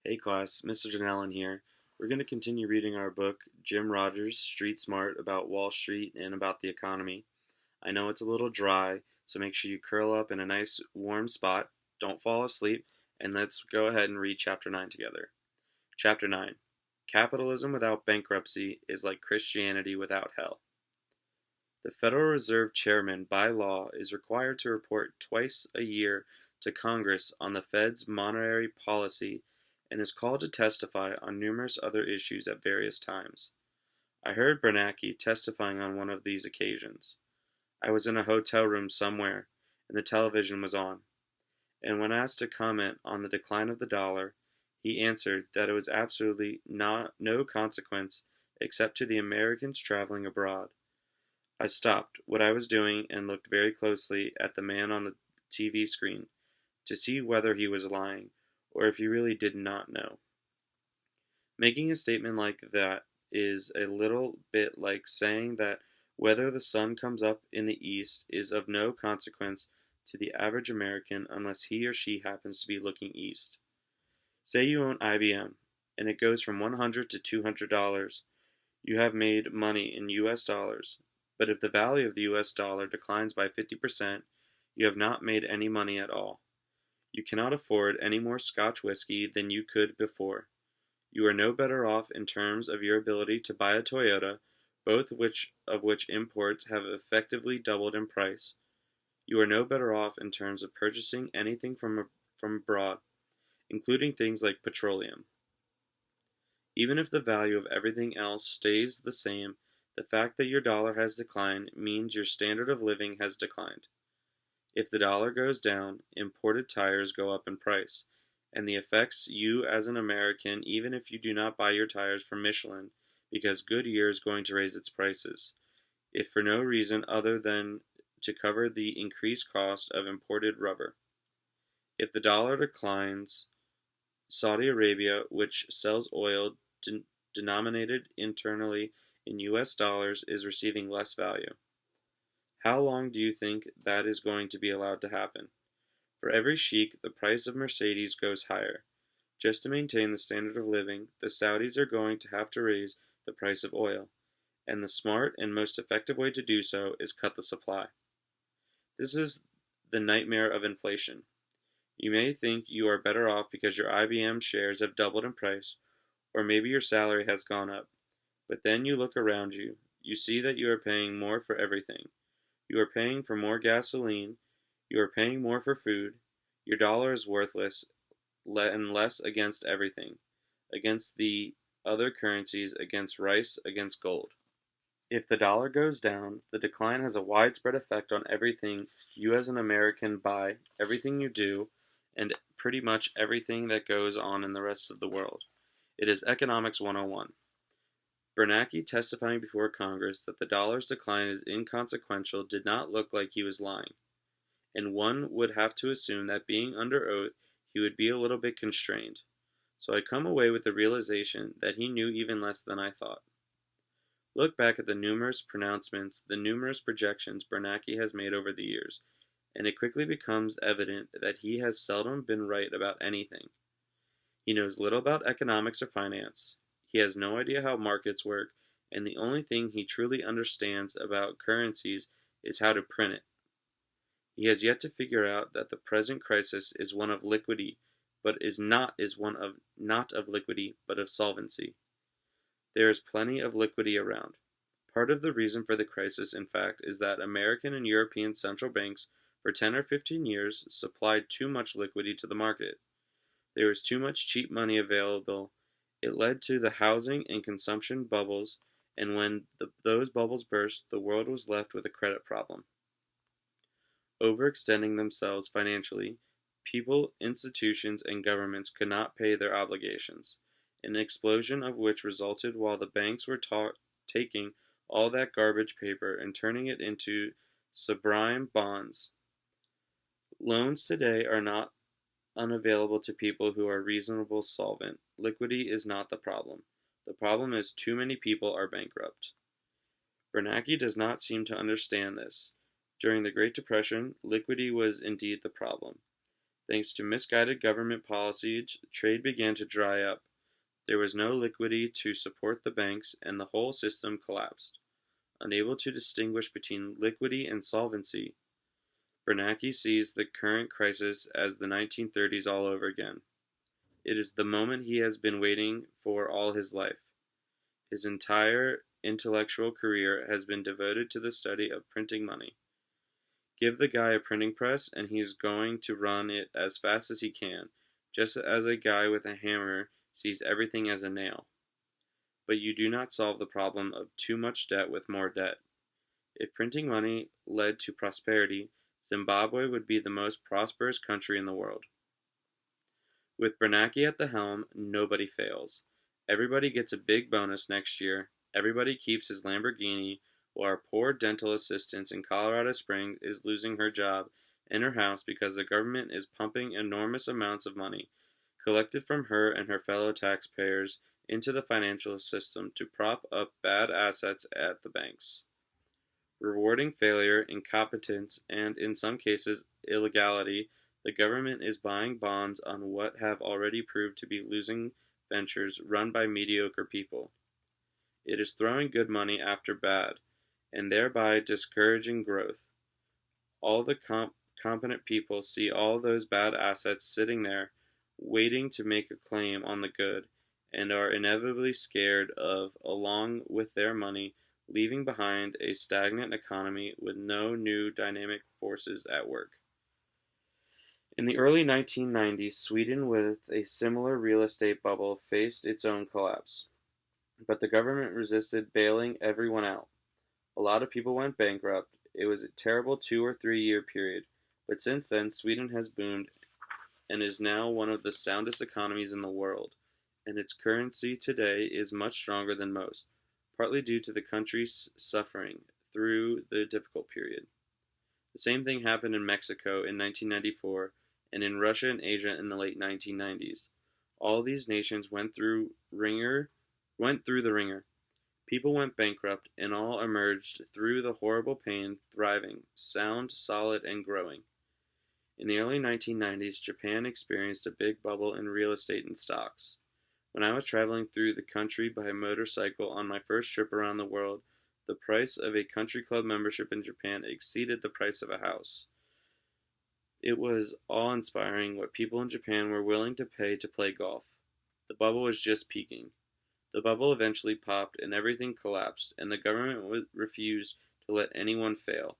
Hey class, Mr. Denellen here. We're going to continue reading our book, Jim Rogers, Street Smart, about Wall Street and about the economy. I know it's a little dry, so make sure you curl up in a nice warm spot, don't fall asleep, and let's go ahead and read Chapter 9 together. Chapter 9. Capitalism without bankruptcy is like Christianity without hell. The Federal Reserve Chairman, by law, is required to report twice a year to Congress on the Fed's monetary policy and is called to testify on numerous other issues at various times. I heard Bernanke testifying on one of these occasions. I was in a hotel room somewhere, and the television was on, and when asked to comment on the decline of the dollar, he answered that it was absolutely no consequence except to the Americans traveling abroad. I stopped what I was doing and looked very closely at the man on the TV screen to see whether he was lying or if he really did not know. Making a statement like that is a little bit like saying that whether the sun comes up in the east is of no consequence to the average American unless he or she happens to be looking east. Say you own IBM and it goes from $100 to $200. You have made money in US dollars, but if the value of the US dollar declines by 50%, you have not made any money at all. You cannot afford any more Scotch whiskey than you could before. You are no better off in terms of your ability to buy a Toyota, both of which imports have effectively doubled in price. You are no better off in terms of purchasing anything from abroad, including things like petroleum. Even if the value of everything else stays the same, the fact that your dollar has declined means your standard of living has declined. If the dollar goes down, imported tires go up in price, and the affects you as an American even if you do not buy your tires from Michelin, because Goodyear is going to raise its prices, if for no reason other than to cover the increased cost of imported rubber. If the dollar declines, Saudi Arabia, which sells oil denominated internally in US dollars, is receiving less value. How long do you think that is going to be allowed to happen? For every sheik, the price of Mercedes goes higher. Just to maintain the standard of living, the Saudis are going to have to raise the price of oil, and the smart and most effective way to do so is cut the supply. This is the nightmare of inflation. You may think you are better off because your IBM shares have doubled in price, or maybe your salary has gone up. But then you look around you. You see that you are paying more for everything. You are paying for more gasoline. You are paying more for food. Your dollar is worthless and less against everything, against the other currencies, against rice, against gold. If the dollar goes down, the decline has a widespread effect on everything you as an American buy, everything you do, and pretty much everything that goes on in the rest of the world. It is Economics 101. Bernanke testifying before Congress that the dollar's decline is inconsequential did not look like he was lying, and one would have to assume that being under oath he would be a little bit constrained. So I come away with the realization that he knew even less than I thought. Look back at the numerous pronouncements, the numerous projections Bernanke has made over the years, and it quickly becomes evident that he has seldom been right about anything. He knows little about economics or finance. He has no idea how markets work, and the only thing he truly understands about currencies is how to print it. He has yet to figure out that the present crisis is one of liquidity, but is not of liquidity, but of solvency. There is plenty of liquidity around. Part of the reason for the crisis, in fact, is that American and European central banks for 10 or 15 years supplied too much liquidity to the market. There was too much cheap money available. It led to the housing and consumption bubbles, and when those bubbles burst, the world was left with a credit problem. Overextending themselves financially, people, institutions, and governments could not pay their obligations, an explosion of which resulted while the banks were taking all that garbage paper and turning it into subprime bonds. Loans today are not unavailable to people who are reasonably solvent. Liquidity is not the problem. The problem is too many people are bankrupt. Bernanke does not seem to understand this. During the Great Depression, liquidity was indeed the problem. Thanks to misguided government policy, trade began to dry up. There was no liquidity to support the banks, and the whole system collapsed. Unable to distinguish between liquidity and solvency, Bernanke sees the current crisis as the 1930s all over again. It is the moment he has been waiting for all his life. His entire intellectual career has been devoted to the study of printing money. Give the guy a printing press, and he's going to run it as fast as he can, just as a guy with a hammer sees everything as a nail. But you do not solve the problem of too much debt with more debt. If printing money led to prosperity, Zimbabwe would be the most prosperous country in the world. With Bernanke at the helm, nobody fails. Everybody gets a big bonus next year. Everybody keeps his Lamborghini, while our poor dental assistant in Colorado Springs is losing her job and her house because the government is pumping enormous amounts of money, collected from her and her fellow taxpayers, into the financial system to prop up bad assets at the banks. Rewarding failure, incompetence, and, in some cases, illegality, the government is buying bonds on what have already proved to be losing ventures run by mediocre people. It is throwing good money after bad, and thereby discouraging growth. All the competent people see all those bad assets sitting there, waiting to make a claim on the good, and are inevitably scared of, along with their money, leaving behind a stagnant economy with no new dynamic forces at work. In the early 1990s, Sweden, with a similar real estate bubble, faced its own collapse. But the government resisted bailing everyone out. A lot of people went bankrupt. It was a terrible 2 or 3 year period. But since then, Sweden has boomed and is now one of the soundest economies in the world, and its currency today is much stronger than most, partly due to the country's suffering through the difficult period. The same thing happened in Mexico in 1994 and in Russia and Asia in the late 1990s. All these nations went through the ringer. People went bankrupt, and all emerged through the horrible pain thriving, sound, solid, and growing. In the early 1990s, Japan experienced a big bubble in real estate and stocks. When I was traveling through the country by motorcycle on my first trip around the world, the price of a country club membership in Japan exceeded the price of a house. It was awe-inspiring what people in Japan were willing to pay to play golf. The bubble was just peaking. The bubble eventually popped and everything collapsed, and the government refused to let anyone fail.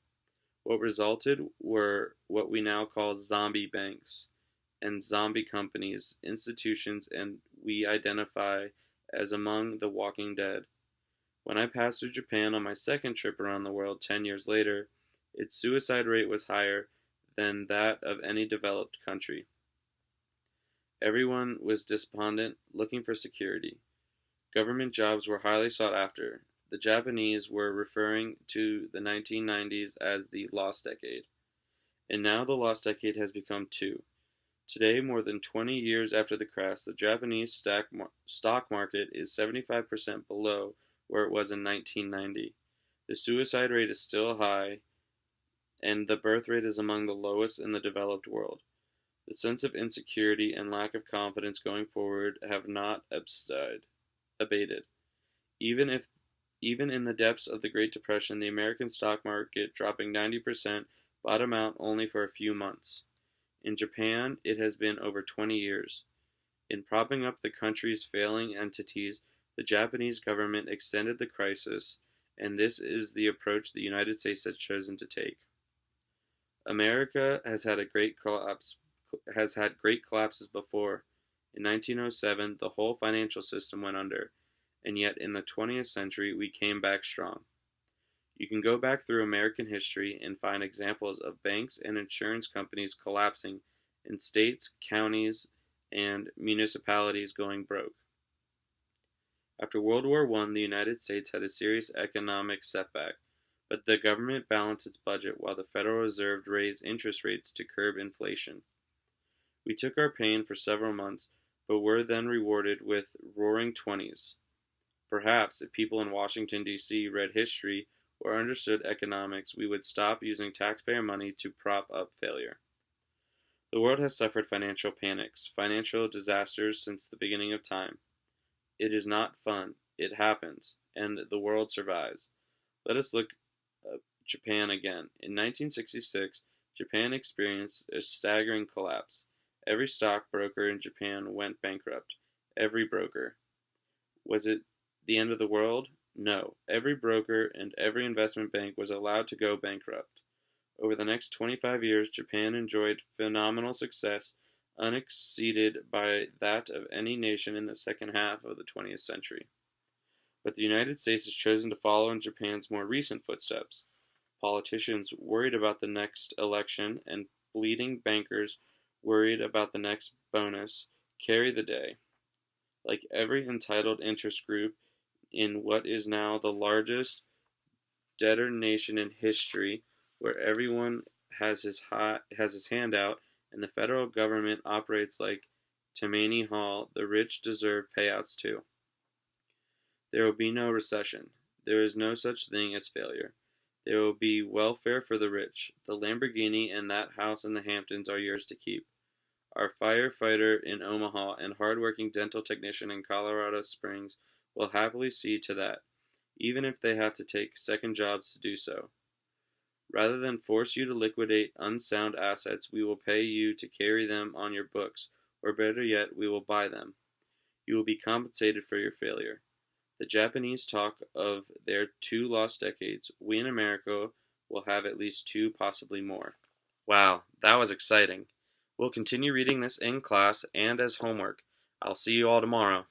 What resulted were what we now call zombie banks and zombie companies, institutions, and we identify as among the walking dead. When I passed through Japan on my second trip around the world 10 years later, its suicide rate was higher than that of any developed country. Everyone was despondent, looking for security. Government jobs were highly sought after. The Japanese were referring to the 1990s as the lost decade. And now the lost decade has become two. Today, more than 20 years after the crash, the Japanese stock market is 75% below where it was in 1990. The suicide rate is still high, and the birth rate is among the lowest in the developed world. The sense of insecurity and lack of confidence going forward have not abated. Even in the depths of the Great Depression, the American stock market dropping 90% bottomed out only for a few months. In Japan, it has been over 20 years. In propping up the country's failing entities, the Japanese government extended the crisis, and this is the approach the United States has chosen to take. America has had great collapses before. In 1907, the whole financial system went under, and yet in the 20th century we came back strong. You can go back through American history and find examples of banks and insurance companies collapsing and states, counties, and municipalities going broke. After World War I, the United States had a serious economic setback, but the government balanced its budget while the Federal Reserve raised interest rates to curb inflation. We took our pain for several months, but were then rewarded with roaring 20s. Perhaps if people in Washington, D.C. read history or understood economics, we would stop using taxpayer money to prop up failure. The world has suffered financial panics, financial disasters since the beginning of time. It is not fun. It happens, and the world survives. Let us look at Japan again. In 1966, Japan experienced a staggering collapse. Every stockbroker in Japan went bankrupt. Every broker. Was it the end of the world? No. Every broker and every investment bank was allowed to go bankrupt. Over the next 25 years, Japan enjoyed phenomenal success, unexceeded by that of any nation in the second half of the 20th century. But the United States has chosen to follow in Japan's more recent footsteps. Politicians worried about the next election and bleeding bankers worried about the next bonus carry the day. Like every entitled interest group in what is now the largest debtor nation in history, where everyone has his hand out and the federal government operates like Tammany Hall, the rich deserve payouts too. There will be no recession. There is no such thing as failure. There will be welfare for the rich. The Lamborghini and that house in the Hamptons are yours to keep. Our firefighter in Omaha and hard-working dental technician in Colorado Springs will happily see to that, even if they have to take second jobs to do so. Rather than force you to liquidate unsound assets, we will pay you to carry them on your books, or better yet, we will buy them. You will be compensated for your failure. The Japanese talk of their 2 lost decades. We in America will have at least 2, possibly more. Wow, that was exciting. We'll continue reading this in class and as homework. I'll see you all tomorrow.